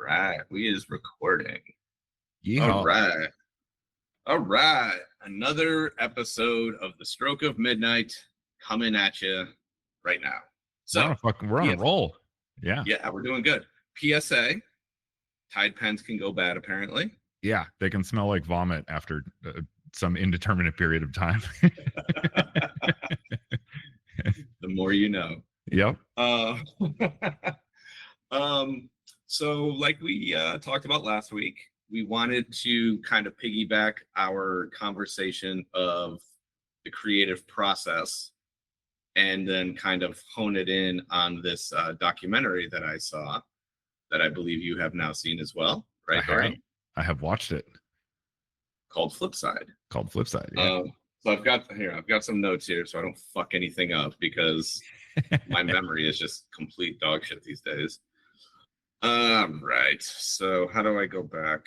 right, we is recording. Yeehaw. All right. Another episode of The Stroke of Midnight coming at you right now. So we're on a roll. Yeah, we're doing good. PSA: Tide pens can go bad, apparently. Yeah, they can smell like vomit after some indeterminate period of time. The more you know. Yep. So like we talked about last week, we wanted to kind of piggyback our conversation of the creative process and then kind of hone it in on this documentary that I saw that I believe you have now seen as well, right, Dorian? I have watched it. Called Flipside. Yeah. So I've got some notes here so I don't fuck anything up because my memory is just complete dog shit these days. Right. So how do I go back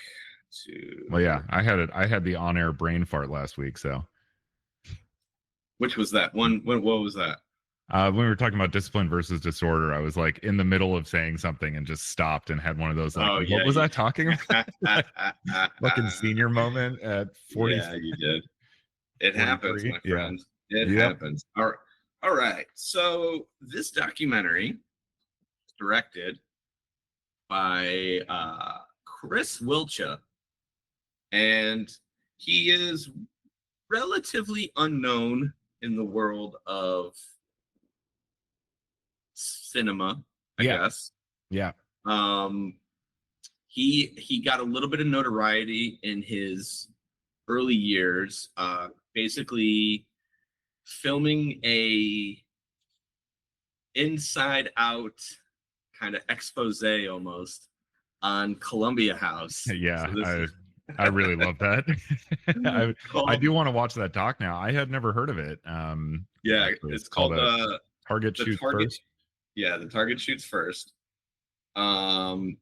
to? Well, yeah, I had the on-air brain fart last week. So, which was that one? What was that? When we were talking about discipline versus disorder, I was like in the middle of saying something and just stopped and had one of those like, what was I talking about? Fucking senior moment at 40. Yeah, you did. It happens, my friend. Yeah. It happens. All right. So this documentary is directed by Chris Wilcha, and he is relatively unknown in the world of cinema, I guess. Yeah. He got a little bit of notoriety in his early years, basically filming a inside out kind of expose almost on Columbia House. Yeah, so I really love that. I do want to watch that doc now. I had never heard of it. It's called Target Shoots First. Yeah, the Target Shoots First. And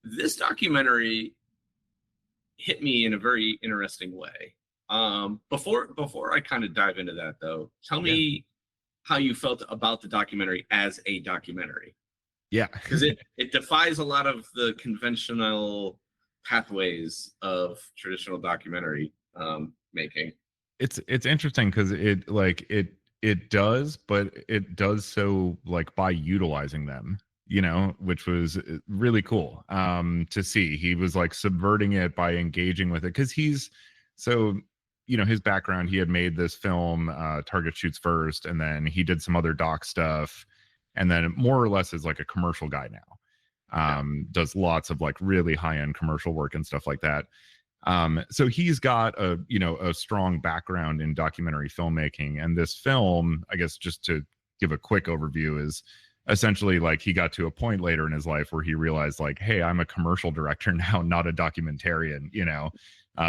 this documentary hit me in a very interesting way. Before I kind of dive into that, though, tell me how you felt about the documentary as a documentary. Yeah, because it defies a lot of the conventional pathways of traditional documentary making. It's interesting because it does, but it does so like by utilizing them, which was really cool to see. He was like subverting it by engaging with it because he's so. His background, he had made this film, Target Shoots First, and then he did some other doc stuff, and then more or less is like a commercial guy now. Does lots of like really high-end commercial work and stuff like that. So he's got a strong background in documentary filmmaking, and this film, I guess just to give a quick overview, is essentially like he got to a point later in his life where he realized like, hey, I'm a commercial director now, not a documentarian.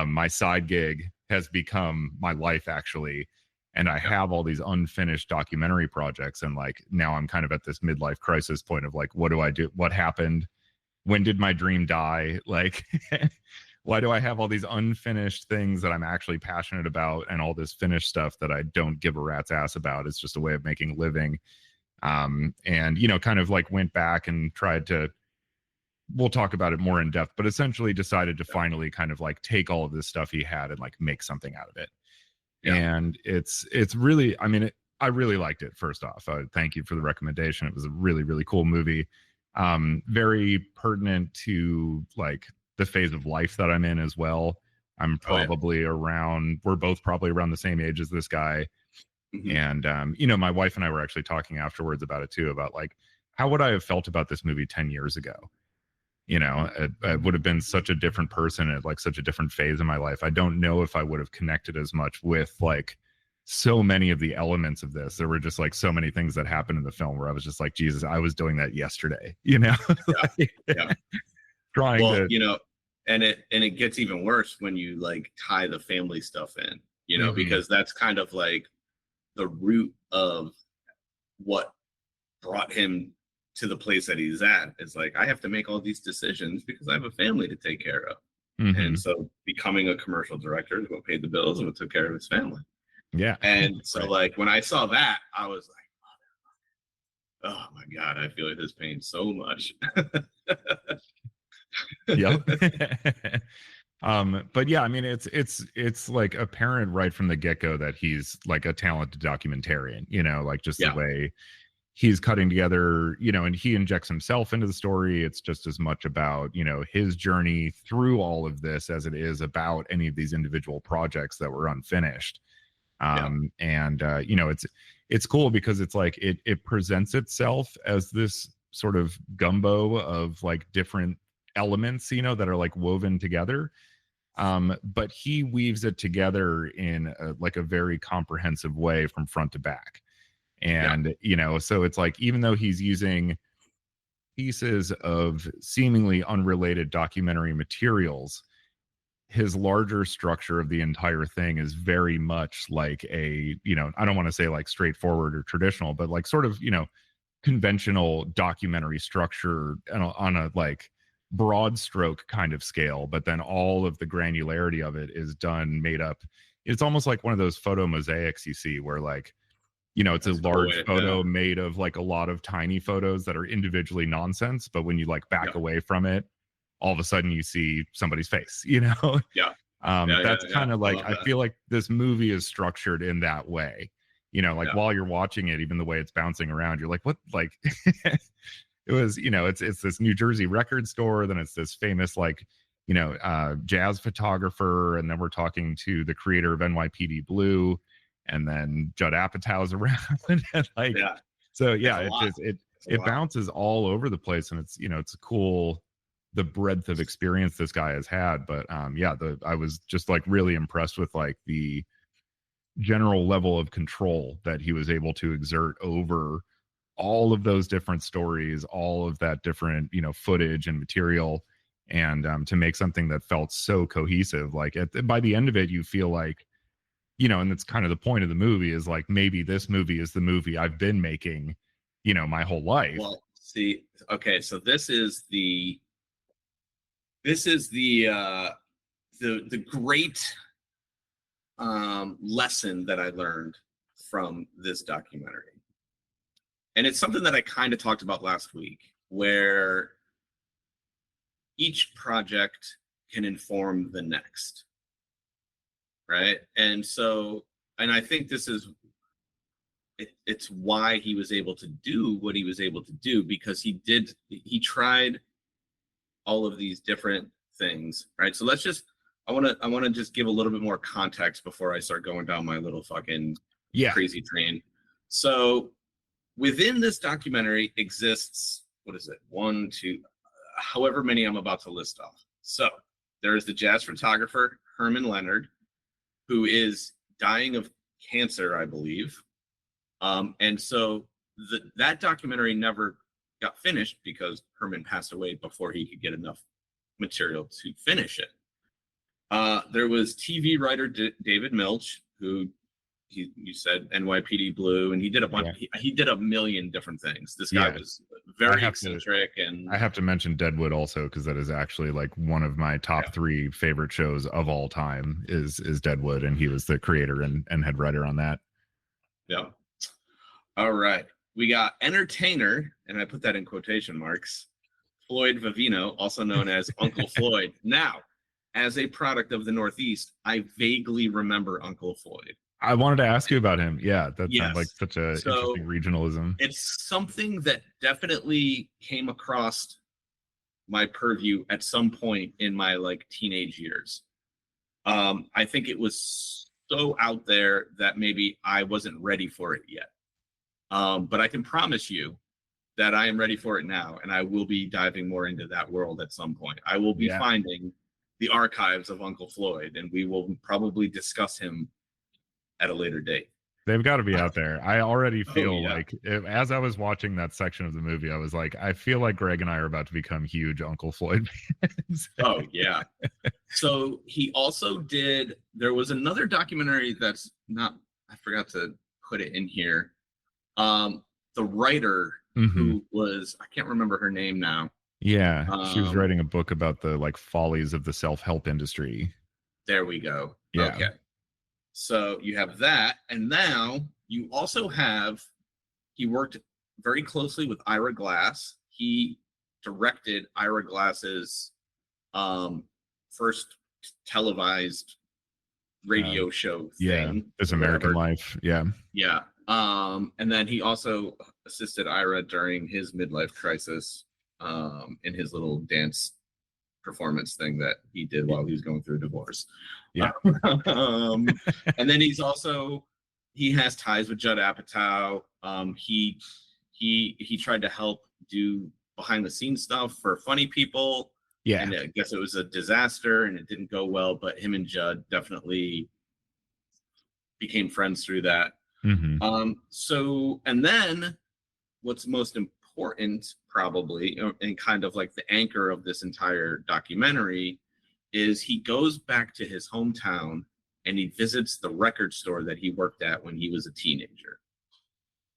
My side gig has become my life actually, and I have all these unfinished documentary projects, and like now I'm kind of at this midlife crisis point of like, what do I do? What happened? When did my dream die? Like why do I have all these unfinished things that I'm actually passionate about and all this finished stuff that I don't give a rat's ass about? It's just a way of making a living. And kind of like went back and tried to, we'll talk about it more in depth, but essentially decided to finally kind of like take all of this stuff he had and like make something out of it. And it's really, I really liked it. First off, thank you for the recommendation. It was a really, really cool movie. Very pertinent to like the phase of life that I'm in as well. I'm probably we're both probably around the same age as this guy. Mm-hmm. And, my wife and I were actually talking afterwards about it too, about like, how would I have felt about this movie 10 years ago? It would have been such a different person at like such a different phase in my life. I don't know if I would have connected as much with like so many of the elements of this. There were just like so many things that happened in the film where I was just like, Jesus, I was doing that yesterday, trying to, and it gets even worse when you like tie the family stuff in, mm-hmm. because that's kind of like the root of what brought him to the place that he's at. It's like, I have to make all these decisions because I have a family to take care of. Mm-hmm. And so becoming a commercial director is what paid the bills and what took care of his family. Yeah. And so like when I saw that, I was Oh my God, I feel his pain so much. Yep. But yeah, I mean, it's like apparent right from the get-go that he's like a talented documentarian, like just the Yeah, way he's cutting together, and he injects himself into the story. It's just as much about, his journey through all of this as it is about any of these individual projects that were unfinished. yeah, And it's cool because it's like it presents itself as this sort of gumbo of like different elements, that are like woven together. But he weaves it together in like a very comprehensive way from front to back. yeah, And so it's like, even though he's using pieces of seemingly unrelated documentary materials, his larger structure of the entire thing is very much like a, I don't want to say like straightforward or traditional, but like sort of, conventional documentary structure on a like broad stroke kind of scale. But then all of the granularity of it is done, made up. It's almost like one of those photo mosaics you see where like, it's a that's a cool large way. photo Yeah, made of like a lot of tiny photos that are individually nonsense. But when you like back yeah, away from it, all of a sudden you see somebody's face. yeah, yeah, yeah, That's yeah. kind of I like, love I that. feel like this movie is structured in that way. Like Yeah, while you're watching it, even the way it's bouncing around, you're like, what? Like, it was, it's this New Jersey record store, then it's this famous like, jazz photographer, and then we're talking to the creator of NYPD Blue, and then Judd Apatow's around, and like, yeah. so It's yeah, a it lot. just it It's a it lot. bounces all over the place, and it's it's cool the breadth of experience this guy has had. But yeah, I was just like really impressed with like the general level of control that he was able to exert over all of those different stories, all of that different, footage and material, and to make something that felt so cohesive. Like by the end of it, you feel like, and that's kind of the point of the movie, is like maybe this movie is the movie I've been making, my whole life. Well, see, okay, so this is the great lesson that I learned from this documentary. And it's something that I kind of talked about last week, where each project can inform the next, right? And I think this is it's why he was able to do what he was able to do, because he tried all of these different things, right? So I want to just give a little bit more context before I start going down my little fucking Yeah. crazy train. So within this documentary exists, what is it? One, two, however many I'm about to list off. So there's the jazz photographer, Herman Leonard, who is dying of cancer, I believe. And so that documentary never got finished because Herman passed away before he could get enough material to finish it. There was TV writer David Milch, who you said NYPD Blue, and he did a bunch. Yeah. He did a million different things. This guy Yeah. was very eccentric, and I have to mention Deadwood also, because that is actually like one of my top 3 favorite shows of all time is Deadwood, and he was the creator and head writer on that. yeah. All right, we got entertainer, and I put that in quotation marks, Floyd Vivino, also known as Uncle Floyd. Now, as a product of the Northeast, I vaguely remember Uncle Floyd. I wanted to ask you about him. Yeah, that sounds like Yes. such a So interesting regionalism. it's something that definitely came across my purview at some point in my like teenage years. I think it was so out there that maybe I wasn't ready for it yet. But I can promise you that I am ready for it now, and I will be diving more into that world at some point. I will be Yeah. finding the archives of Uncle Floyd, and we will probably discuss him at a later date. They've got to be out there. I already feel yeah. like as I was watching that section of the movie, I was like, I feel like Greg and I are about to become huge Uncle Floyd fans. Oh yeah. So he also did, there was another documentary that's not, I forgot to put it in here. The writer who was, I can't remember her name now. Yeah, she was writing a book about the like follies of the self-help industry. There we go. Yeah. Okay. So you have that, and now you also have, he worked very closely with Ira Glass. He directed Ira Glass's first televised radio show thing. This American Life. Yeah. And then he also assisted Ira during his midlife crisis in his little dance performance thing that he did while he was going through a divorce. And then he has ties with Judd Apatow. He tried to help do behind the scenes stuff for Funny People. And I guess it was a disaster and it didn't go well, but him and Judd definitely became friends through that. So, and then what's most important probably, and kind of like the anchor of this entire documentary, is he goes back to his hometown and he visits the record store that he worked at when he was a teenager.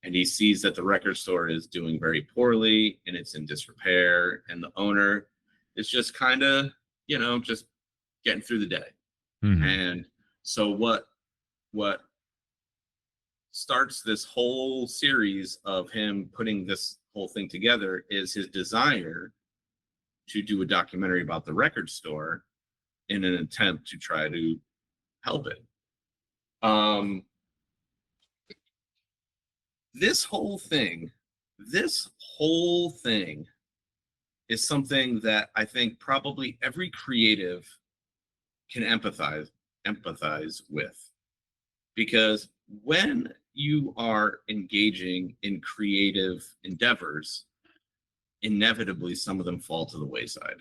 And he sees that the record store is doing very poorly and it's in disrepair, and the owner is just kind of, just getting through the day. And so what starts this whole series of him putting this whole thing together is his desire to do a documentary about the record store in an attempt to try to help it. This whole thing is something that I think probably every creative can empathize with, because when you are engaging in creative endeavors, inevitably some of them fall to the wayside.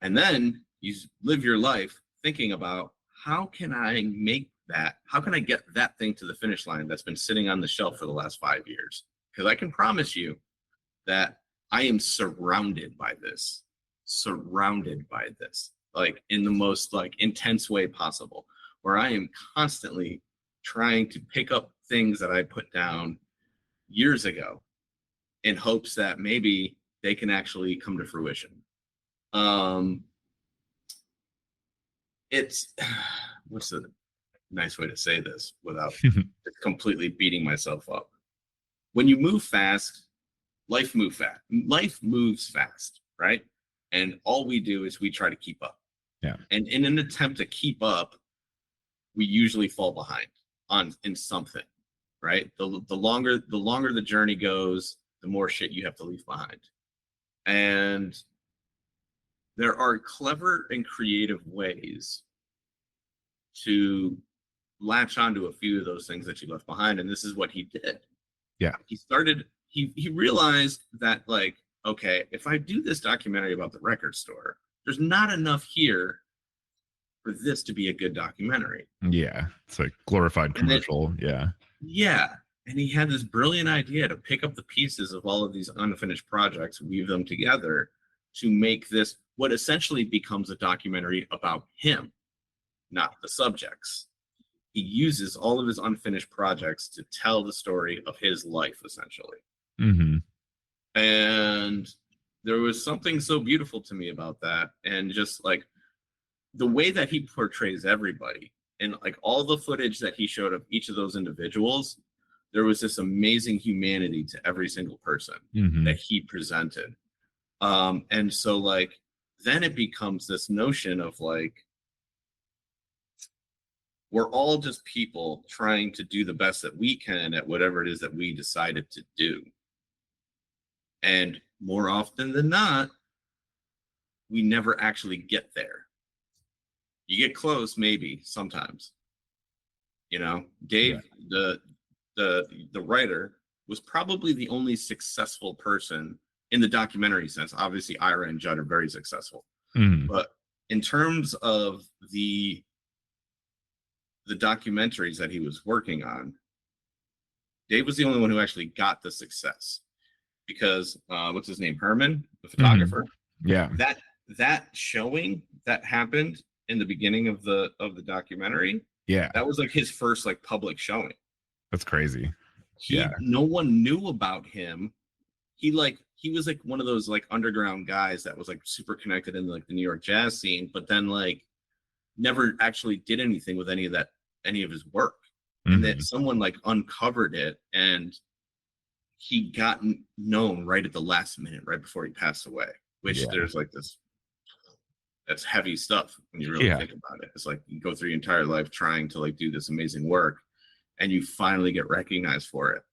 And then you live your life thinking about, how can I get that thing to the finish line that's been sitting on the shelf for the last 5 years? Because I can promise you that I am surrounded by this, like in the most like intense way possible, where I am constantly trying to pick up things that I put down years ago in hopes that maybe they can actually come to fruition. It's what's the nice way to say this without completely beating myself up? When you move fast, life moves fast, right? And all we do is we try to keep up. And in an attempt to keep up, we usually fall behind in something, right? The longer the journey goes, the more shit you have to leave behind. And there are clever and creative ways to latch onto a few of those things that you left behind, and this is what he did. He realized that, like, okay, if I do this documentary about the record store, there's not enough here for this to be a good documentary. It's like glorified commercial. And he had this brilliant idea to pick up the pieces of all of these unfinished projects, weave them together to make this what essentially becomes a documentary about him, not the subjects. He uses all of his unfinished projects to tell the story of his life, essentially. And there was something so beautiful to me about that. And just like the way that he portrays everybody, and like all the footage that he showed of each of those individuals, there was this amazing humanity to every single person that he presented. And so like, then it becomes this notion of like, we're all just people trying to do the best that we can at whatever it is that we decided to do. And more often than not, we never actually get there. You get close, maybe sometimes. Dave, the writer, was probably the only successful person in the documentary sense. Obviously, Ira and Judd are very successful. But in terms of the documentaries that he was working on, Dave was the only one who actually got the success, because what's his name, Herman, the photographer, that showing that happened in the beginning of the documentary, that was like his first like public showing. That's crazy. No one knew about him. He was like one of those like underground guys that was like super connected in like the New York jazz scene, but then like never actually did anything with any of his work. And then someone like uncovered it and he got known right at the last minute, right before he passed away, which Yeah. there's like this, that's heavy stuff when you really Yeah. think about it. It's like you go through your entire life trying to like do this amazing work, and you finally get recognized for it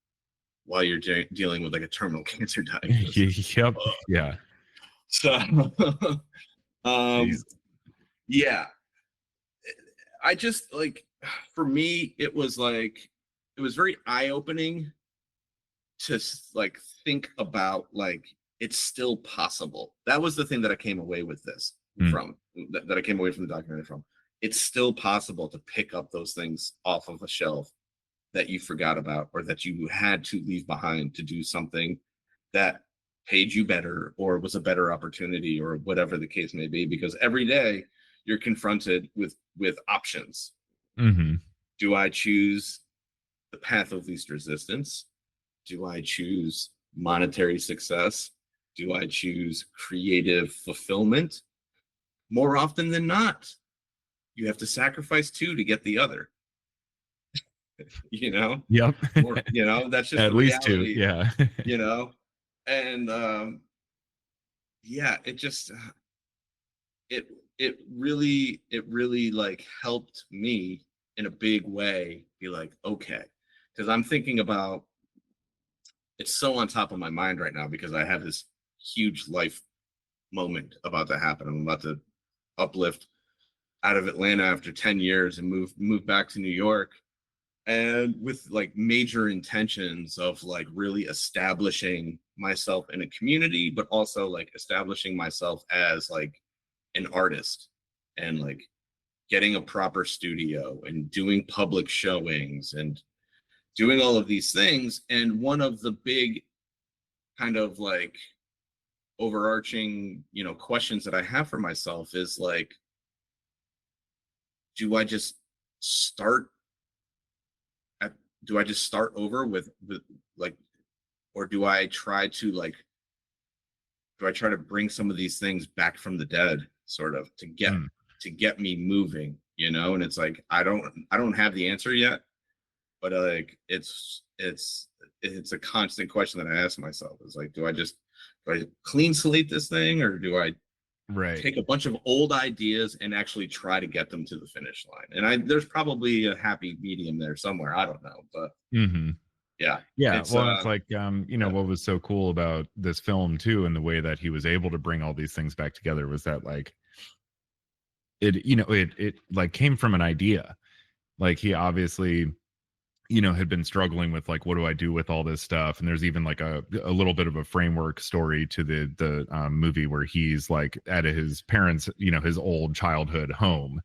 while you're dealing with like a terminal cancer diagnosis. Yep. Yeah. So, Jeez. yeah, I just like, for me, it was very eye-opening to like think about like it's still possible. That was the thing that I came away with this from, that I came away from the documentary from. It's still possible to pick up those things off of a shelf that you forgot about, or that you had to leave behind to do something that paid you better or was a better opportunity, or whatever the case may be, because every day you're confronted with options. Mm-hmm. Do I choose the path of least resistance? Do I choose monetary success? Do I choose creative fulfillment? More often than not, you have to sacrifice two to get the other. You know? Yep. Or, you know, that's just At the least reality, two. Yeah. you know? And yeah, it just it really like helped me in a big way be like, okay, because I'm thinking about, it's so on top of my mind right now because I have this huge life moment about to happen. I'm about to uplift out of Atlanta after 10 years and move back to New York, and with like major intentions of like really establishing myself in a community, but also like establishing myself as like an artist, and like getting a proper studio and doing public showings and doing all of these things. And one of the big kind of like overarching, you know, questions that I have for myself is like, do I just start over with like, or do I try to bring some of these things back from the dead, sort of, to get me moving, you know? And it's like, I don't have the answer yet, but like it's a constant question that I ask myself. Is like, do I clean slate this thing, or do I take a bunch of old ideas and actually try to get them to the finish line? And there's probably a happy medium there somewhere. I don't know, but yeah. It's like, you know, what was so cool about this film too, and the way that he was able to bring all these things back together, was that like it like came from an idea. Like, he obviously, you know, had been struggling with like, what do I do with all this stuff? And there's even like a little bit of a framework story to the movie where he's like at his parents', you know, his old childhood home,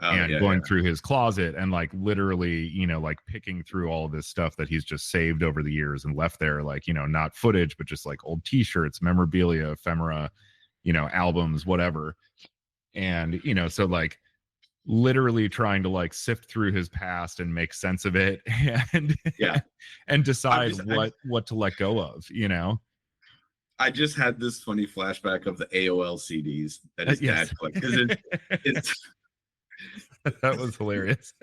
going through his closet and like literally, you know, like picking through all of this stuff that he's just saved over the years and left there, like, you know, not footage, but just like old t-shirts, memorabilia, ephemera, you know, albums, whatever. And, you know, so like literally trying to like sift through his past and make sense of it, and and decide what to let go of, you know. I just had this funny flashback of the AOL CDs that his dad collected. That was hilarious.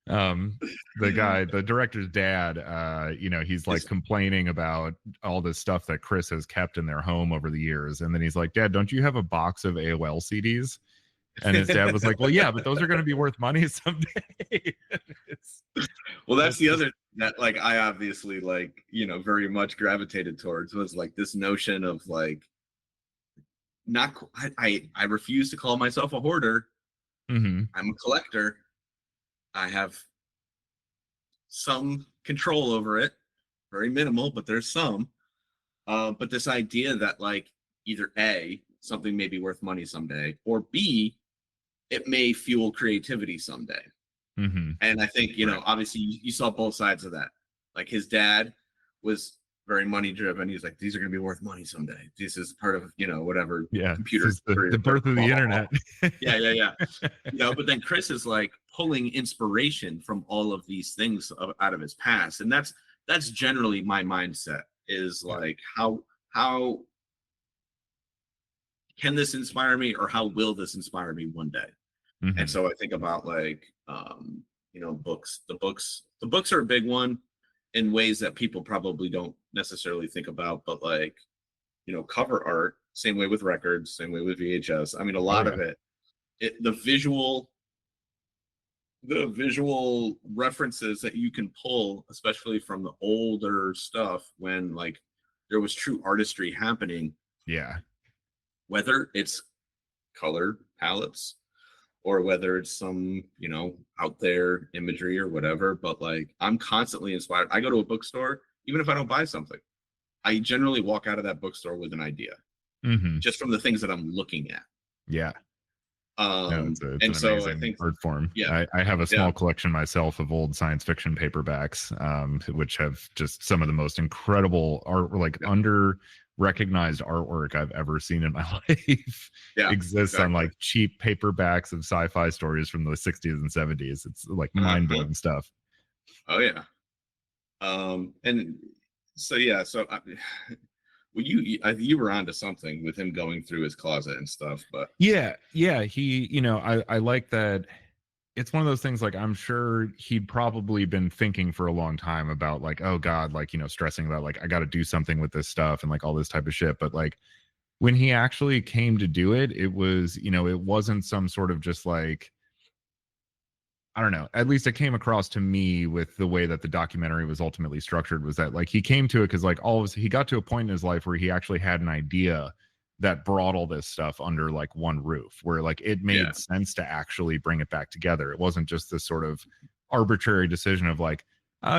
The director's dad, you know, he's like complaining about all this stuff that Chris has kept in their home over the years, and then he's like, Dad, don't you have a box of AOL CDs? And his dad was like, well, yeah, but those are going to be worth money someday. Well, that's the other that like I obviously like, you know, very much gravitated towards, was like this notion of like, not I refuse to call myself a hoarder. I'm a collector. I have some control over it, very minimal, but there's some. But this idea that like either A, something may be worth money someday, or B, it may fuel creativity someday. And I think, you know, obviously you saw both sides of that. Like his dad was very money driven. He's like, these are going to be worth money someday. This is part of, you know, whatever. Computer. The birth of the internet. Yeah. You know, but then Chris is like pulling inspiration from all of these things out of his past. And that's generally my mindset, is like, how can this inspire me, or how will this inspire me one day? And so I think about like, you know, books. The books are a big one. in ways that people probably don't necessarily think about, but like, cover art, same way with records, same way with VHS. I mean, a lot of it, the visual references that you can pull, especially from the older stuff when like there was true artistry happening. Yeah. Whether it's color palettes or whether it's some, out there imagery or whatever, but like I'm constantly inspired. I go to a bookstore, even if I don't buy something, I generally walk out of that bookstore with an idea, just from the things that I'm looking at. Yeah. It's and an so amazing I think art form. Yeah, I have a small collection myself of old science fiction paperbacks, which have just some of the most incredible art, like under recognized artwork I've ever seen in my life. Exists on like cheap paperbacks of sci-fi stories from the 60s and 70s. It's like mind-blowing stuff. Oh yeah. And so well, you were onto something with him going through his closet and stuff, but he, I like that. It's one of those things, like, I'm sure he'd probably been thinking for a long time about like, oh God, like, stressing about like, I got to do something with this stuff and like all this type of shit. But like when he actually came to do it, it was, it wasn't some sort of just like, I don't know, at least it came across to me with the way that the documentary was ultimately structured, was that like he came to it because like he got to a point in his life where he actually had an idea that brought all this stuff under like one roof, where like it made sense to actually bring it back together. It wasn't just this sort of arbitrary decision of like,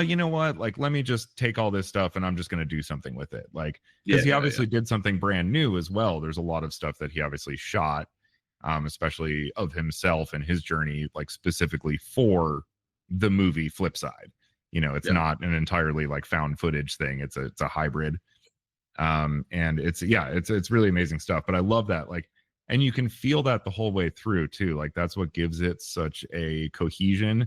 you know what, like let me just take all this stuff and I'm just going to do something with it. Like, because he obviously did something brand new as well. There's a lot of stuff that he obviously shot, especially of himself and his journey, like specifically for the movie Flipside. It's not an entirely like found footage thing. It's a hybrid. And it's really amazing stuff. But I love that, like, and you can feel that the whole way through too. Like that's what gives it such a cohesion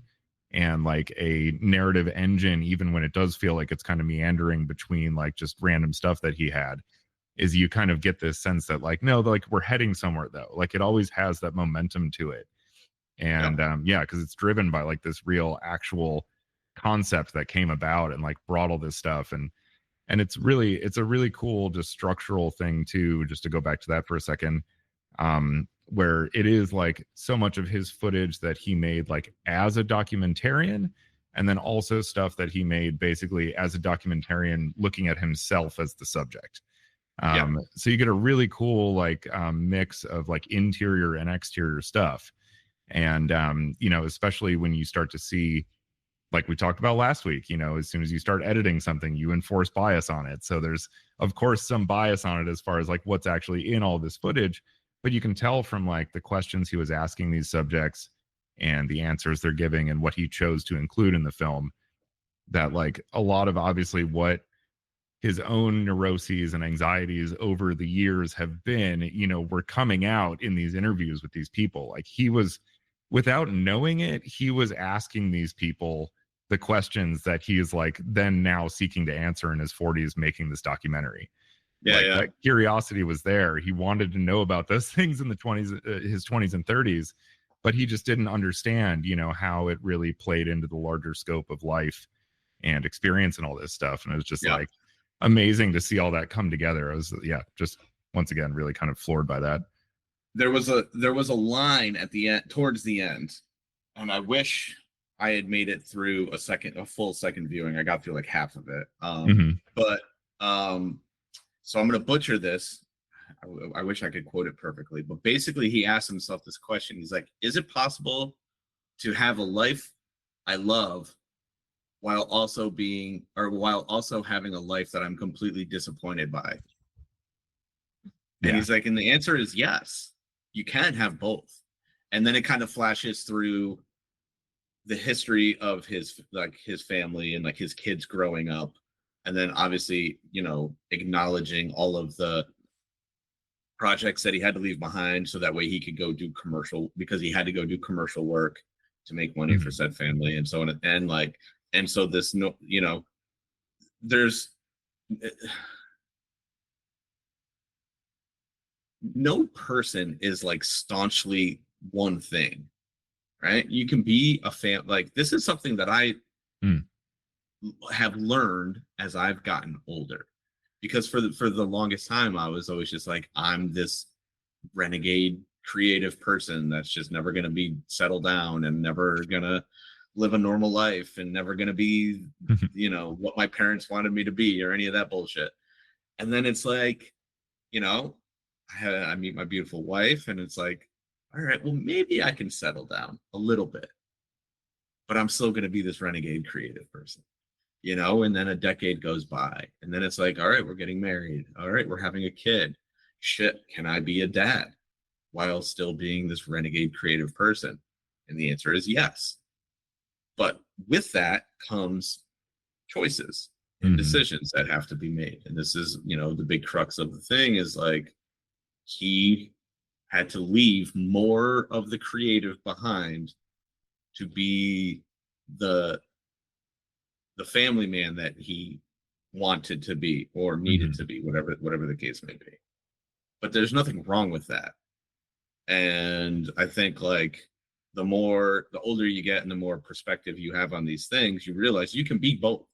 and like a narrative engine, even when it does feel like it's kind of meandering between like just random stuff that he had. Is you kind of get this sense that like, no, like we're heading somewhere though. Like it always has that momentum to it. And because it's driven by like this real actual concept that came about and like brought all this stuff. And it's a really cool just structural thing too, just to go back to that for a second, where it is like so much of his footage that he made like as a documentarian, and then also stuff that he made basically as a documentarian looking at himself as the subject. So you get a really cool like mix of like interior and exterior stuff. And especially when you start to see, like we talked about last week, as soon as you start editing something, you enforce bias on it. So there's of course some bias on it as far as like what's actually in all this footage, but you can tell from like the questions he was asking these subjects and the answers they're giving and what he chose to include in the film, that like a lot of obviously what his own neuroses and anxieties over the years have been, were coming out in these interviews with these people. Like he was, without knowing it, he was asking these people the questions that he is like then now seeking to answer in his 40s making this documentary. That curiosity was there. He wanted to know about those things in the 20s, his 20s and 30s, but he just didn't understand, how it really played into the larger scope of life and experience and all this stuff. And it was just like amazing to see all that come together. I was just once again really kind of floored by that. There was a line at the end, towards the end, and I wish I had made it through a full second viewing. I got through like half of it. But so I'm going to butcher this. I wish I could quote it perfectly, but basically he asked himself this question. He's like, is it possible to have a life I love while also having a life that I'm completely disappointed by? And he's like, and the answer is yes, you can have both. And then it kind of flashes through the history of his family and like his kids growing up. And then obviously, acknowledging all of the projects that he had to leave behind so that way he could go do commercial, because he had to go do commercial work to make money for said family and so on. And so this, there's no person is like staunchly one thing, right? You can be a fan. Like this is something that have learned as I've gotten older. Because for the longest time, I was always just like, I'm this renegade creative person that's just never going to be settled down and never going to live a normal life and never going to be, what my parents wanted me to be or any of that bullshit. And then it's like, I meet my beautiful wife and it's like, all right, well, maybe I can settle down a little bit, but I'm still going to be this renegade creative person. And then a decade goes by and then it's like, all right, we're getting married. All right, we're having a kid. Shit, can I be a dad while still being this renegade creative person? And the answer is yes. But with that comes choices and decisions that have to be made. And this is, the big crux of the thing is like, he had to leave more of the creative behind to be the family man that he wanted to be or needed to be, whatever the case may be. But there's nothing wrong with that. And I think like the older you get and the more perspective you have on these things, you realize you can be both.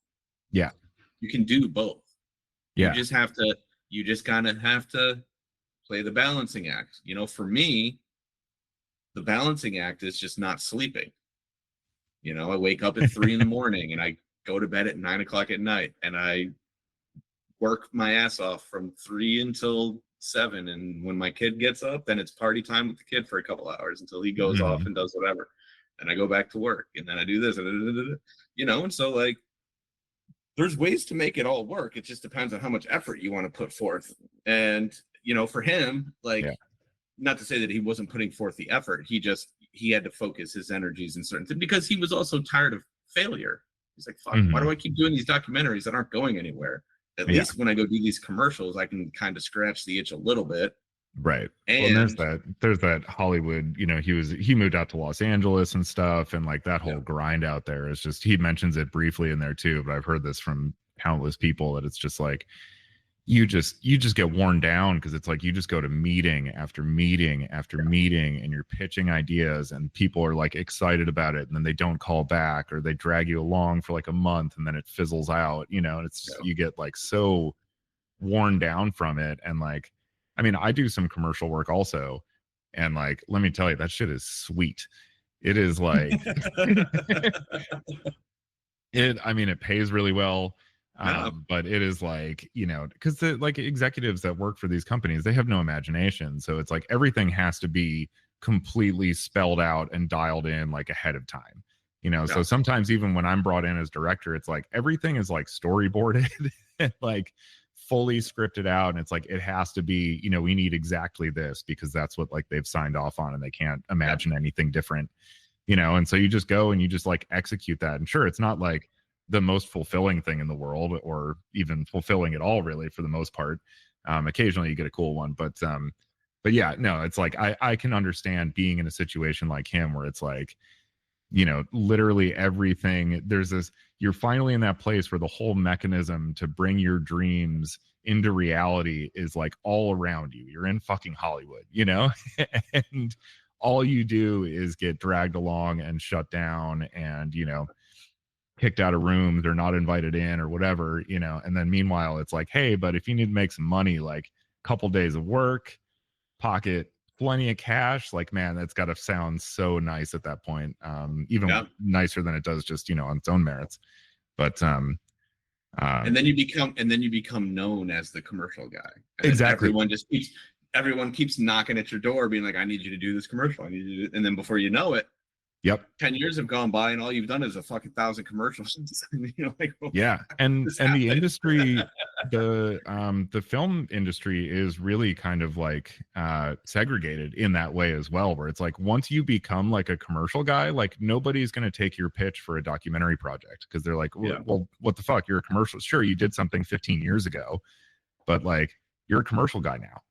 Yeah. You can do both. Yeah. You just kind of have to play the balancing act. For me, the balancing act is just not sleeping. I wake up at 3 a.m. and I go to bed at 9 o'clock at night and I work my ass off from 3 until 7. And when my kid gets up, then it's party time with the kid for a couple hours until he goes off and does whatever. And I go back to work and then I do this, and so like, there's ways to make it all work. It just depends on how much effort you want to put forth. And, for him, like, not to say that he wasn't putting forth the effort, he had to focus his energies in certain things because he was also tired of failure. He's like, fuck, why do I keep doing these documentaries that aren't going anywhere? At least when I go do these commercials, I can kind of scratch the itch a little bit. Right. And there's that Hollywood, he moved out to Los Angeles and stuff. And like that whole grind out there is just, he mentions it briefly in there too, but I've heard this from countless people that it's just like, you just get worn down because it's like you just go to meeting after meeting after meeting and you're pitching ideas and people are like excited about it and then they don't call back or they drag you along for like a month and then it fizzles out, and it's just, you get like so worn down from it. And like, I mean, I do some commercial work also, and like, let me tell you, that shit is sweet. It is like it pays really well. But it is like, because the like executives that work for these companies, they have no imagination. So it's like everything has to be completely spelled out and dialed in like ahead of time, So sometimes even when I'm brought in as director, it's like everything is like storyboarded and like fully scripted out. And it's like, it has to be, we need exactly this because that's what like they've signed off on and they can't imagine anything different, And so you just go and you just like execute that. And sure, it's not like the most fulfilling thing in the world or even fulfilling at all really for the most part. Occasionally you get a cool one, but yeah, no, it's like I can understand being in a situation like him where it's like, literally everything, you're finally in that place where the whole mechanism to bring your dreams into reality is like all around you. You're in fucking Hollywood, and all you do is get dragged along and shut down and, kicked out of rooms or not invited in or whatever, and then meanwhile it's like, hey, but if you need to make some money, like a couple days of work, pocket plenty of cash, like, man, that's got to sound so nice at that point, even nicer than it does just, on its own merits. But and then you become known as the commercial guy. And exactly. Everyone keeps knocking at your door being like, I need you to do this commercial. And then before you know it, 10 years have gone by and all you've done is a fucking 1,000 commercials. Like, and the industry, the film industry is really kind of like segregated in that way as well, where it's like once you become like a commercial guy, like nobody's going to take your pitch for a documentary project because they're like, well, what the fuck, you're a commercial. Sure, you did something 15 years ago, but like you're a commercial guy now.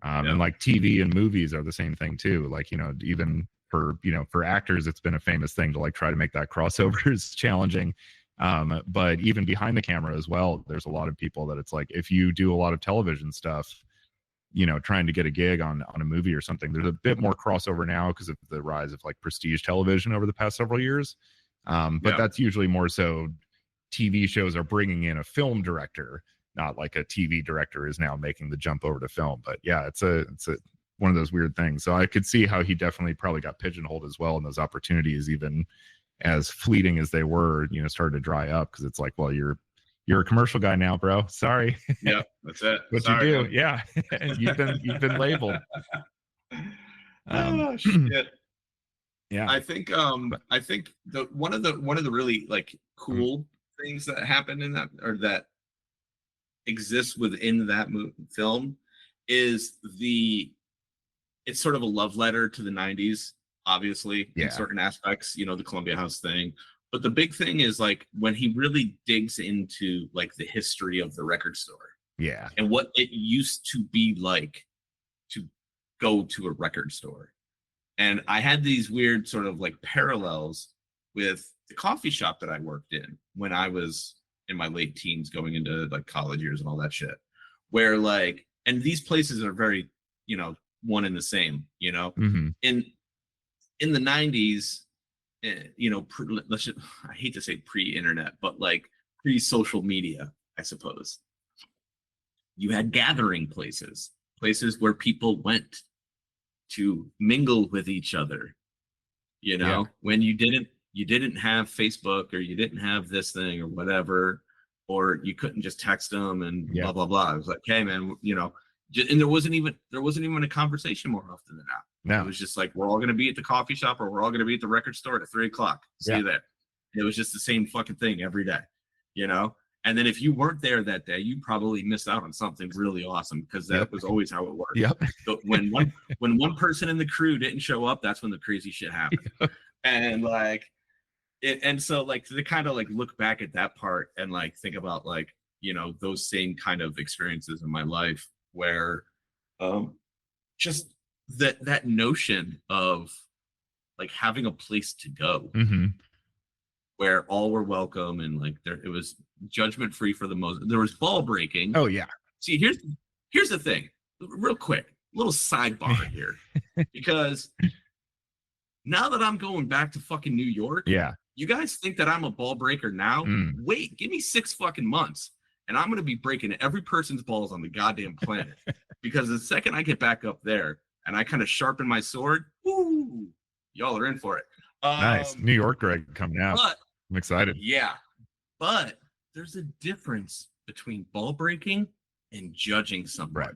And like TV and movies are the same thing too. Like, even for actors, it's been a famous thing to like try to make that crossover is challenging. But even behind the camera as well, there's a lot of people that it's like, if you do a lot of television stuff, trying to get a gig on a movie or something, there's a bit more crossover now because of the rise of like prestige television over the past several years. But that's usually more so TV shows are bringing in a film director, not like a TV director is now making the jump over to film. But yeah, it's a one of those weird things. So I could see how he definitely probably got pigeonholed as well, and those opportunities, even as fleeting as they were, started to dry up, because it's like, well, you're a commercial guy now, bro. Sorry. Yeah, that's it. What Sorry, you do? man. Yeah, you've been labeled. Oh shit. Yeah, I think the one of the really like cool things that happened in that, or that exists within that film, is it's sort of a love letter to the 90s, obviously, in certain aspects, the Columbia House thing. But the big thing is like when he really digs into like the history of the record store. Yeah. And what it used to be like to go to a record store. And I had these weird sort of like parallels with the coffee shop that I worked in when I was in my late teens, going into like college years and all that shit, where like, and these places are very, one and the same, Mm-hmm. in the 90s, I hate to say pre-internet, but like pre-social media, I suppose. You had gathering places where people went to mingle with each other, when you didn't have Facebook, or you didn't have this thing or whatever, or you couldn't just text them and blah blah blah. It was like, hey man, and there wasn't even a conversation more often than now. It was just like, we're all going to be at the coffee shop, or we're all going to be at the record store at 3:00. See you there. And it was just the same fucking thing every day, And then if you weren't there that day, you probably missed out on something really awesome, because that was always how it worked. Yep. But when one person in the crew didn't show up, that's when the crazy shit happened. And like, and so like to kind of like look back at that part and like think about like, those same kind of experiences in my life, where just that notion of like having a place to go, mm-hmm. where all were welcome, and like it was judgment free for the most. There was ball breaking. Oh yeah. See, here's the thing, real quick, little sidebar here, because now that I'm going back to fucking New York, you guys think that I'm a ball breaker now? Wait, give me 6 fucking months, and I'm gonna be breaking every person's balls on the goddamn planet. Because the second I get back up there and I kind of sharpen my sword, woo, y'all are in for it. Nice. New York Greg coming out. But, I'm excited. Yeah. But there's a difference between ball breaking and judging someone. Right.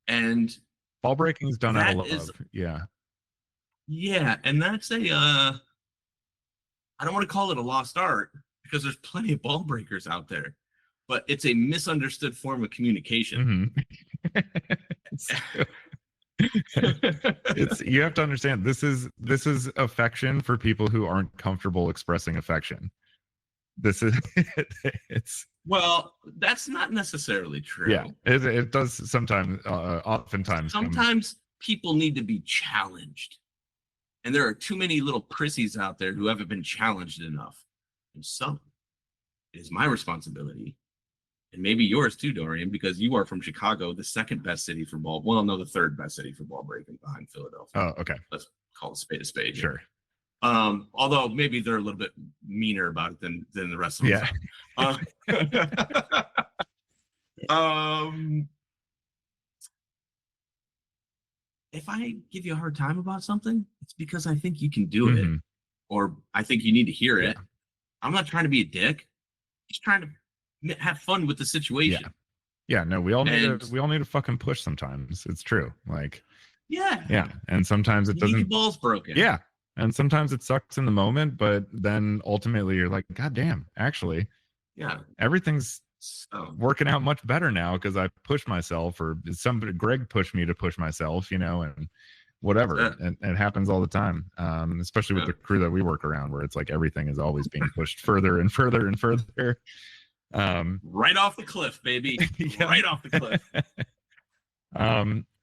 And ball breaking is done out of love. Yeah. And that's I don't want to call it a lost art, because there's plenty of ball breakers out there, but it's a misunderstood form of communication. Mm-hmm. You have to understand, this is affection for people who aren't comfortable expressing affection. Well, that's not necessarily true. Yeah, it does sometimes, oftentimes. Sometimes people need to be challenged, and there are too many little prissies out there who haven't been challenged enough. And so it is my responsibility, and maybe yours too, Dorian, because you are from Chicago, the second best city for ball. Well, no, the third best city for ball breaking, behind Philadelphia. Oh, okay. Let's call it spade a spade. Sure. Although maybe they're a little bit meaner about it than the rest of them. If I give you a hard time about something, it's because I think you can do it, or I think you need to hear it. I'm not trying to be a dick. Just trying to have fun with the situation. No, we all need to fucking push sometimes. It's true. Like, and sometimes it doesn't. Your balls broken. And sometimes it sucks in the moment, but then ultimately you're like, God damn, actually, everything's working out much better now because I pushed myself, or Greg pushed me to push myself, and whatever. And it happens all the time, especially with the crew that we work around, where it's like everything is always being pushed further and further and further. Right off the cliff, baby. Right off the cliff.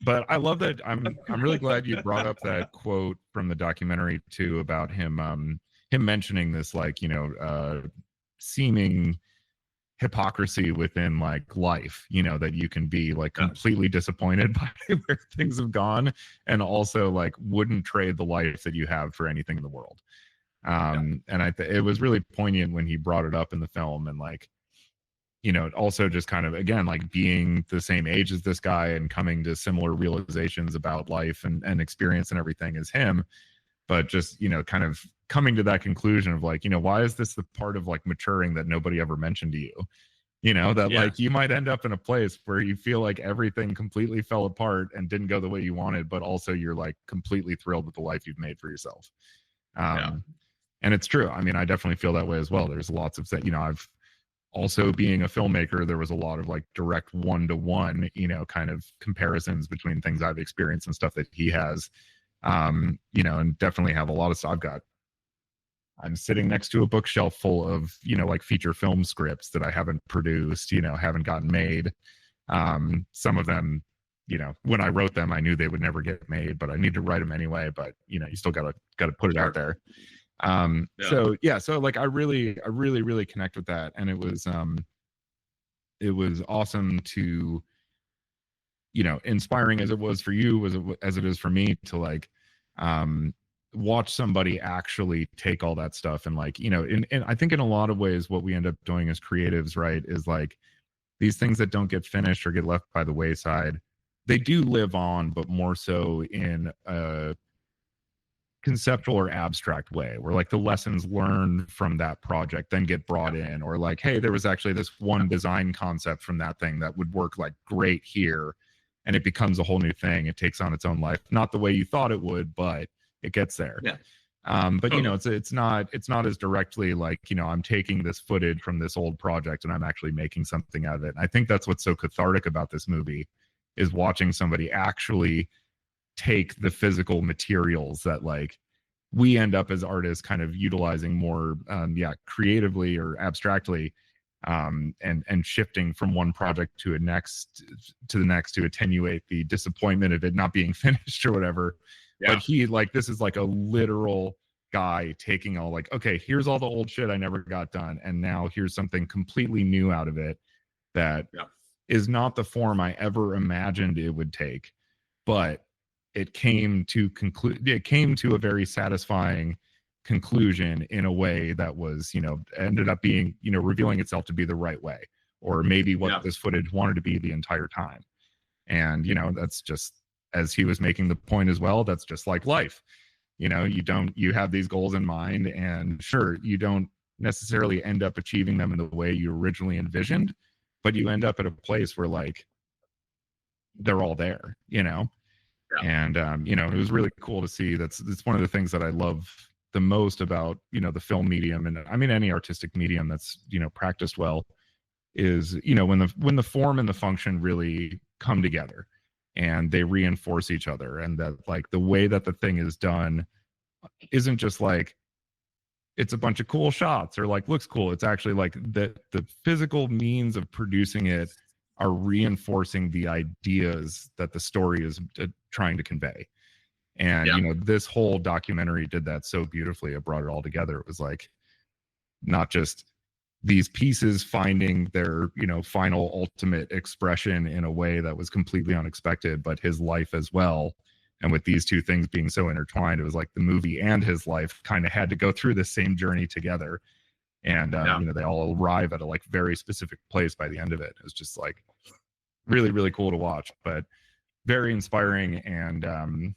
But I love that. I'm really glad you brought up that quote from the documentary too, about him mentioning this, like, seeming hypocrisy within like life, that you can be like completely disappointed by where things have gone, and also like wouldn't trade the life that you have for anything in the world. And it was really poignant when he brought it up in the film, and like, you know, also just kind of, again, like being the same age as this guy and coming to similar realizations about life and experience and everything as him, but just, you know, kind of coming to that conclusion of like, you know, why is this the part of like maturing that nobody ever mentioned to you? You know, that like you might end up in a place where you feel like everything completely fell apart and didn't go the way you wanted, but also you're like completely thrilled with the life you've made for yourself. And it's true. I mean, I definitely feel that way as well. There's lots of that, you know, I've also, being a filmmaker, there was a lot of like direct one-to-one, you know, kind of comparisons between things I've experienced and stuff that he has. You know, and definitely have a lot of stuff. I'm sitting next to a bookshelf full of, you know, like feature film scripts that I haven't produced, you know, haven't gotten made. Some of them, you know, when I wrote them, I knew they would never get made, but I need to write them anyway. But, you know, you still gotta put it out there. So like I really connect with that, and it was awesome to, you know, inspiring as it was for you, as it is for me, to like watch somebody actually take all that stuff and like, you know, and I think in a lot of ways what we end up doing as creatives, right, is like these things that don't get finished or get left by the wayside, they do live on, but more so in a conceptual or abstract way, where like the lessons learned from that project then get brought in, or like, hey, there was actually this one design concept from that thing that would work like great here, and it becomes a whole new thing. It takes on its own life, not the way you thought it would, but it gets there. But you know, it's not as directly like, you know, I'm taking this footage from this old project and I'm actually making something out of it. And I think that's what's so cathartic about this movie, is watching somebody actually take the physical materials that like we end up as artists kind of utilizing more creatively or abstractly, and shifting from one project to the next to attenuate the disappointment of it not being finished or whatever. But he, like, this is like a literal guy taking all like, okay, here's all the old shit I never got done, and now here's something completely new out of it that is not the form I ever imagined it would take, but it came to a very satisfying conclusion in a way that was, you know, ended up being, you know, revealing itself to be the right way, or maybe what this footage wanted to be the entire time. And, you know, that's just, as he was making the point as well, that's just like life. You know, you have these goals in mind, and sure, you don't necessarily end up achieving them in the way you originally envisioned, but you end up at a place where like they're all there, you know. And you know, it was really cool to see. It's one of the things that I love the most about, you know, the film medium, and I mean any artistic medium that's, you know, practiced well, is, you know, when the form and the function really come together and they reinforce each other, and that like the way that the thing is done isn't just like it's a bunch of cool shots or like looks cool. It's actually like the physical means of producing it are reinforcing the ideas that the story is trying to convey. And you know, this whole documentary did that so beautifully. It brought it all together. It was like not just these pieces finding their, you know, final ultimate expression in a way that was completely unexpected, but his life as well. And with these two things being so intertwined, it was like the movie and his life kind of had to go through the same journey together. And you know, they all arrive at a like very specific place by the end of it. It was just like really, really cool to watch, but very inspiring, and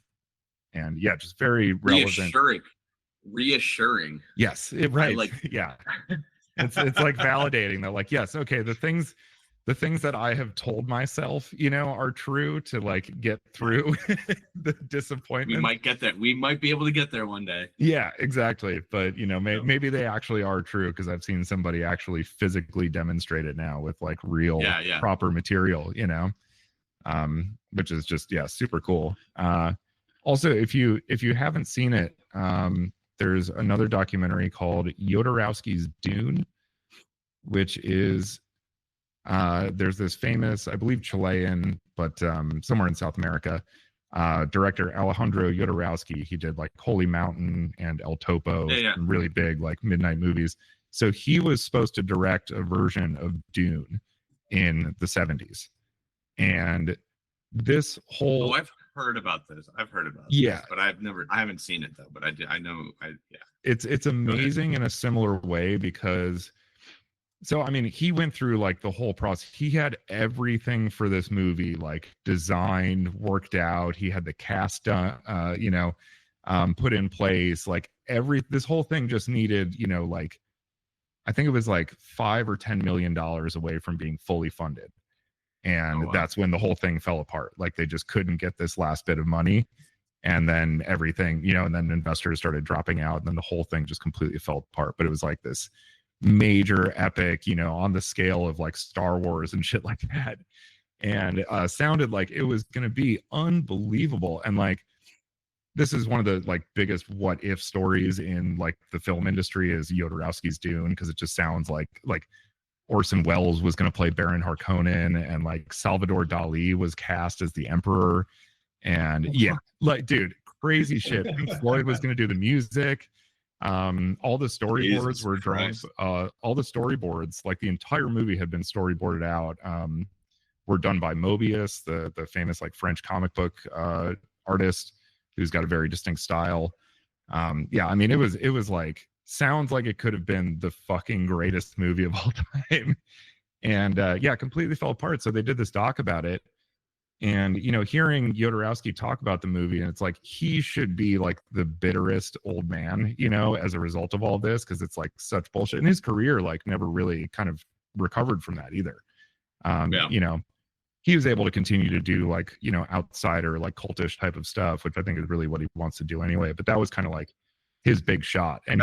yeah, just very relevant. Reassuring. Yes, right. Like, yeah, it's like validating that, like, yes, okay, the things that I have told myself, you know, are true to like get through the disappointment. We might get there. We might be able to get there one day. Yeah, exactly. But, you know, maybe they actually are true, because I've seen somebody actually physically demonstrate it now with like real proper material, you know, which is just, super cool. Also, if you haven't seen it, there's another documentary called Jodorowsky's Dune, which is there's this famous, I believe Chilean, but somewhere in South America, director Alejandro Jodorowsky. He did like Holy Mountain and El Topo, really big like midnight movies. So he was supposed to direct a version of Dune in the 70s. And this whole... I've heard about this. I've heard about Yeah. this, but I haven't seen it though. But I know. Yeah. It's amazing in a similar way because, so I mean, he went through like the whole process. He had everything for this movie like designed, worked out. He had the cast done, put in place. Like this whole thing just needed, like I think it was like $5 or $10 million away from being fully funded. And that's when the whole thing fell apart. Like they just couldn't get this last bit of money. And then everything, and then investors started dropping out. And then the whole thing just completely fell apart. But it was like this major epic, on the scale of like Star Wars and shit like that. And sounded like it was going to be unbelievable. And like, this is one of the like biggest what if stories in like the film industry is Jodorowsky's Dune, because it just sounds like Orson Welles was going to play Baron Harkonnen, and like Salvador Dali was cast as the Emperor. And yeah, like, dude, crazy shit. Pink Floyd was going to do the music. All the storyboards were drawn. All the storyboards, like the entire movie had been storyboarded out. Were done by Mobius, the famous like French comic book artist who's got a very distinct style. Yeah, I mean, it was like, sounds like it could have been the fucking greatest movie of all time. And yeah, completely fell apart. So they did this doc about it. And, hearing Jodorowsky talk about the movie, and it's like, he should be like the bitterest old man, as a result of all this, because it's like such bullshit. And his career, like, never really kind of recovered from that either. He was able to continue to do like, outsider, like cultish type of stuff, which I think is really what he wants to do anyway. But that was kind of like his big shot. And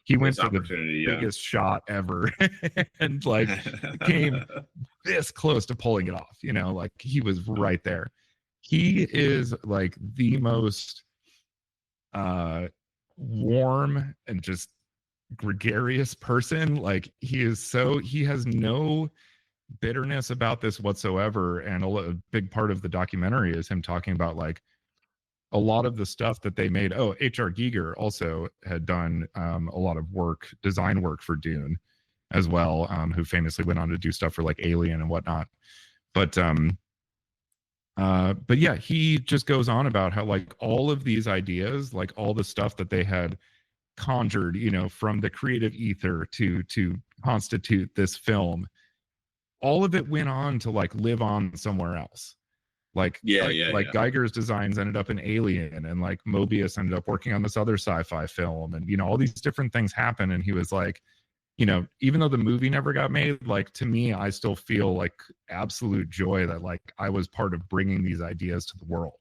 he went for the biggest shot ever and like came this close to pulling it off, like he was right there. He is like the most warm and just gregarious person. Like he has no bitterness about this whatsoever. And a big part of the documentary is him talking about like a lot of the stuff that they made. Oh, H.R. Giger also had done a lot of design work for Dune as well, who famously went on to do stuff for like Alien and whatnot. But yeah, he just goes on about how like all of these ideas, like all the stuff that they had conjured, from the creative ether to constitute this film, all of it went on to like live on somewhere else. Like Geiger's designs ended up in Alien, and like Mobius ended up working on this other sci-fi film, and all these different things happen. And he was like, even though the movie never got made, like to me, I still feel like absolute joy that like I was part of bringing these ideas to the world,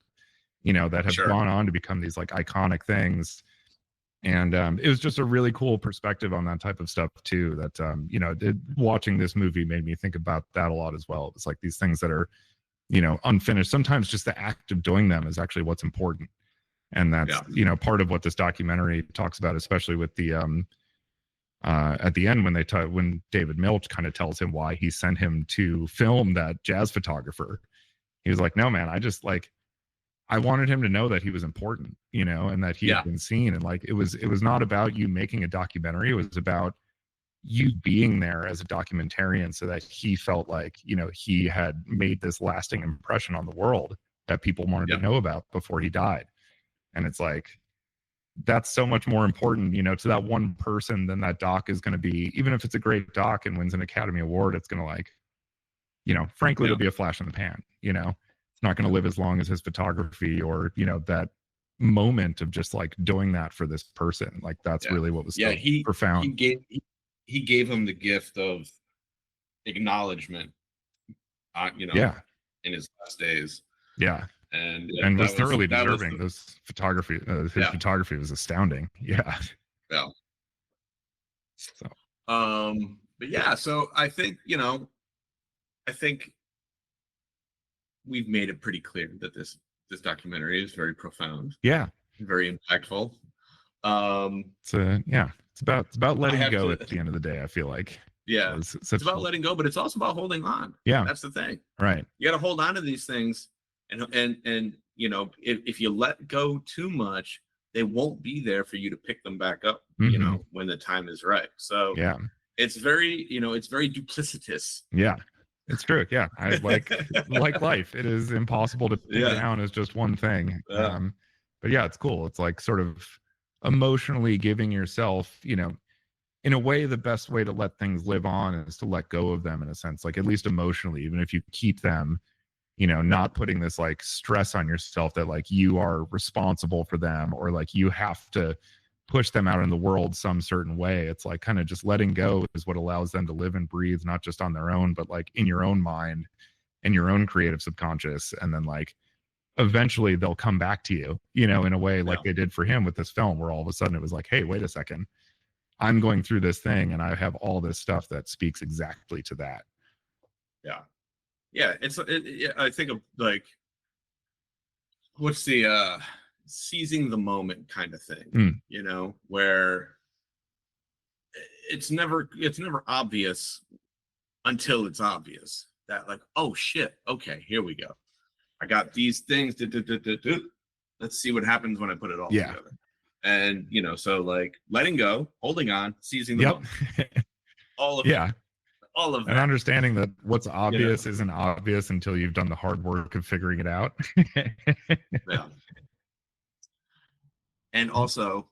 that have gone on to become these like iconic things. And it was just a really cool perspective on that type of stuff too. That watching this movie made me think about that a lot as well. It's like these things that are unfinished. Sometimes just the act of doing them is actually what's important. And that's, part of what this documentary talks about, especially with the, at the end, when David Milch kind of tells him why he sent him to film that jazz photographer. He was like, no, man, I wanted him to know that he was important, and that he had been seen. And like, it was not about you making a documentary. It was about you being there as a documentarian, so that he felt like, he had made this lasting impression on the world that people wanted to know about before he died. And it's like, that's so much more important, to that one person than that doc is going to be. Even if it's a great doc and wins an Academy Award, it's going to like, frankly, it'll be a flash in the pan, it's not going to live as long as his photography or, that moment of just like doing that for this person. Like that's really what was so profound. He gave him the gift of acknowledgement, in his last days. Yeah. And was thoroughly deserving. His photography was astounding. Yeah. Yeah. So, but yeah, so I think, we've made it pretty clear that this documentary is very profound. Yeah. Very impactful. It's about letting go at the end of the day, I feel like. Yeah. It's about letting go, but it's also about holding on. Yeah. That's the thing. Right. You got to hold on to these things. And if you let go too much, they won't be there for you to pick them back up, when the time is right. So it's very, it's very duplicitous. Yeah. It's true. Yeah. I like life. It is impossible to pin down as just one thing. But yeah, it's cool. It's like sort of emotionally giving yourself, in a way, the best way to let things live on is to let go of them in a sense, like at least emotionally, even if you keep them, not putting this like stress on yourself that like you are responsible for them or like you have to push them out in the world some certain way. It's like kind of just letting go is what allows them to live and breathe, not just on their own, but like in your own mind and your own creative subconscious. And then like eventually they'll come back to you, in a way like they did for him with this film, where all of a sudden it was like, hey, wait a second, I'm going through this thing and I have all this stuff that speaks exactly to that. Yeah. I think of like, what's the seizing the moment kind of thing, where it's never obvious until it's obvious that like, oh shit, okay, here we go. I got these things. Let's see what happens when I put it all together. And so like letting go, holding on, seizing the moment. All of it. All of that. And understanding that what's obvious isn't obvious until you've done the hard work of figuring it out. And also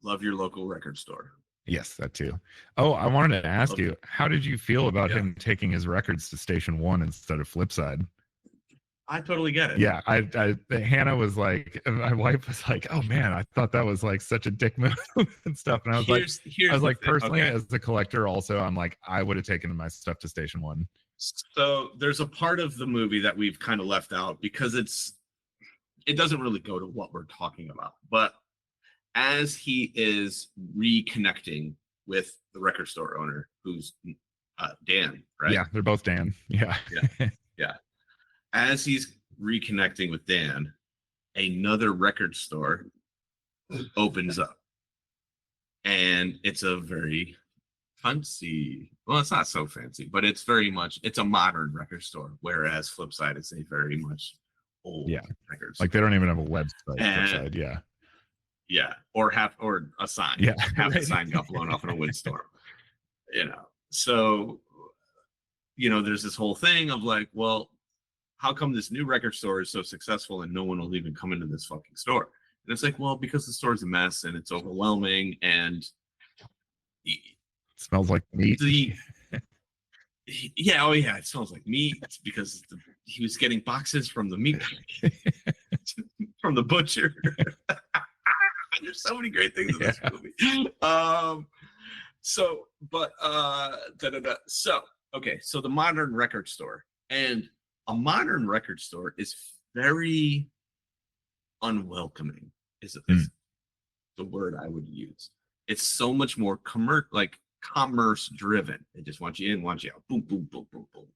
love your local record store. Yes, that too. Oh, I wanted to ask you, how did you feel about him taking his records to Station 1 instead of Flipside? I totally get it. Yeah, Hannah was like, my wife was like, "Oh man, I thought that was like such a dick move and stuff." And I was like, personally, as the collector, also, I'm like, I would have taken my stuff to Station 1. So there's a part of the movie that we've kind of left out because it doesn't really go to what we're talking about. But as he is reconnecting with the record store owner, who's Dan, right? Yeah, they're both Dan. Yeah. As he's reconnecting with Dan, another record store opens up. And it's a very fancy, well, it's not so fancy, but it's a modern record store, whereas Flipside is a very much old record store. Like they don't even have a website. Flipside, or a sign. Half the sign got blown off in a windstorm. So there's this whole thing of like, well, how come this new record store is so successful and no one will even come into this fucking store? And it's like, well, because the store's a mess and it's overwhelming and it smells like meat. It smells like meat. It's because he was getting boxes from the meat from the butcher. There's so many great things in this movie. So the modern record store, and a modern record store is very unwelcoming. Is the word I would use. It's so much more commerce driven. They just want you in, want you out. Boom, boom, boom, boom, boom.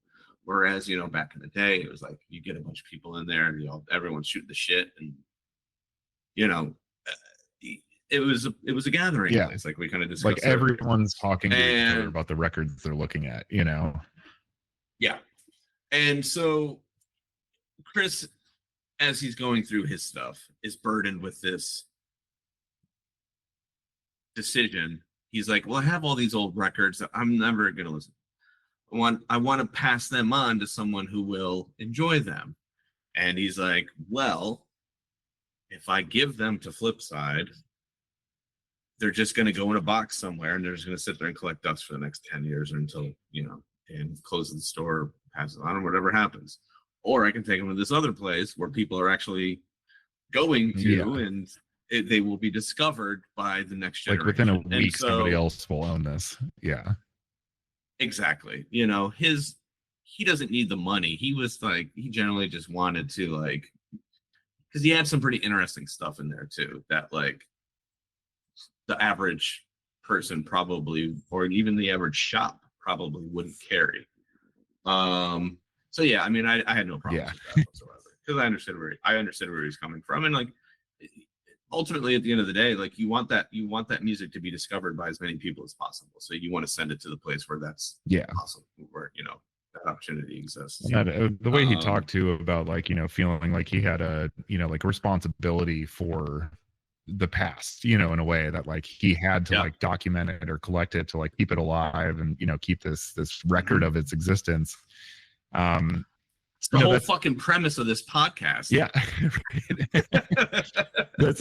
Whereas back in the day, it was like you get a bunch of people in there, and everyone's shooting the shit, and it was a gathering. Yeah, it's like we kind of discussed. Like everyone's talking to each other about the records they're looking at. Yeah. And so Chris, as he's going through his stuff, is burdened with this decision. He's like, well, I have all these old records that I'm never going to listen. I want to pass them on to someone who will enjoy them. And he's like, well, if I give them to Flipside, they're just going to go in a box somewhere and they're just going to sit there and collect dust for the next 10 years or until, and close the store, pass it on, or whatever happens. Or I can take them to this other place where people are actually going to, and they will be discovered by the next generation. Like within a week, somebody else will own this. Yeah, exactly. He doesn't need the money. He was like, he generally just wanted to because he had some pretty interesting stuff in there too, that like the average person probably, or even the average shop probably wouldn't carry. So yeah, I mean, I had no problem with that whatsoever, because I understood where he's coming from, and like ultimately at the end of the day, like you want that music to be discovered by as many people as possible. So you want to send it to the place where that's possible, where that opportunity exists. The way he talked to about like feeling like he had a like responsibility for the past, you know, in a way that like he had to Yeah. like document it or collect it to like keep it alive and, you know, keep this record of its existence. It's the whole fucking premise of this podcast. Yeah. That's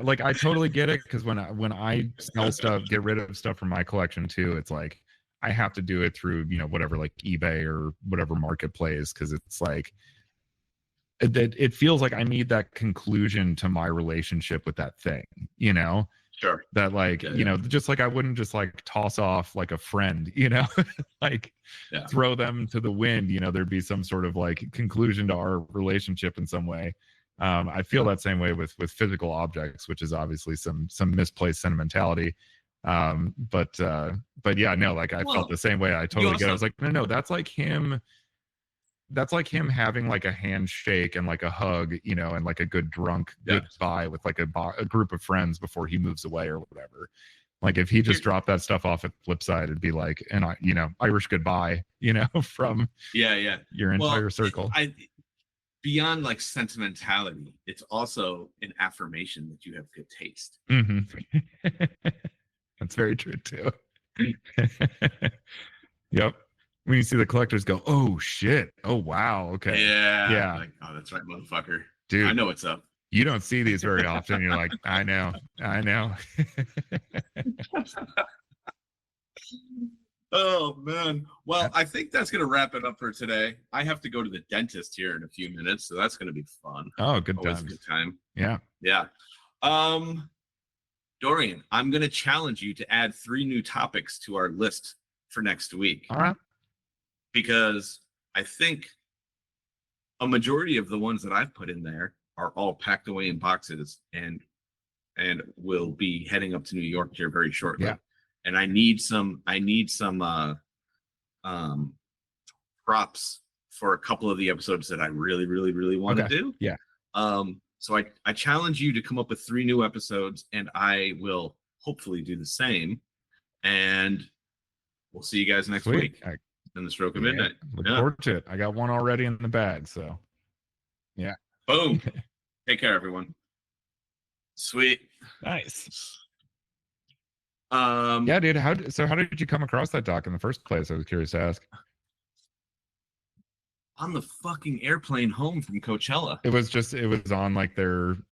like I totally get it, because when I sell stuff, get rid of stuff from my collection too, it's like I have to do it through, you know, whatever, like eBay or whatever marketplace, because it's like it feels like I need that conclusion to my relationship with that thing, you know. Sure. That like, you know, just like I wouldn't just like toss off like a friend, you know, like throw them to the wind, you know, there'd be some sort of like conclusion to our relationship in some way. I feel that same way with physical objects, which is obviously some misplaced sentimentality. But yeah, no, like I felt the same way. I totally get it. I was like, no, that's like him having like a handshake and like a hug, you know, and like a good drunk goodbye with like a group of friends before he moves away or whatever. Like if he just dropped that stuff off at Flipside, it'd be like, and I, you know, Irish goodbye, you know, from your entire circle. Beyond like sentimentality, it's also an affirmation that you have good taste. Mm-hmm. That's very true too. Yep. When you see the collectors go, oh shit, oh wow, okay, yeah, like, oh, that's right, motherfucker, dude, I know what's up. You don't see these very often. You're like, I know. Oh man, well, I think that's gonna wrap it up for today. I have to go to the dentist here in a few minutes, so that's gonna be fun. Oh, good Always time. A good time. Yeah. Dorian, I'm gonna challenge you to add 3 new topics to our list for next week. All right. Because I think a majority of the ones that I've put in there are all packed away in boxes and will be heading up to New York here very shortly. Yeah. And I need some props for a couple of the episodes that I really, really, really want to do. Yeah. So I challenge you to come up with 3 new episodes, and I will hopefully do the same. And we'll see you guys next week. In the stroke of midnight. Look forward to it. I got one already in the bag, so yeah. Boom. Take care, everyone. Sweet. Nice. Yeah, dude. How did you come across that doc in the first place? I was curious to ask. On the fucking airplane home from Coachella. It was on like their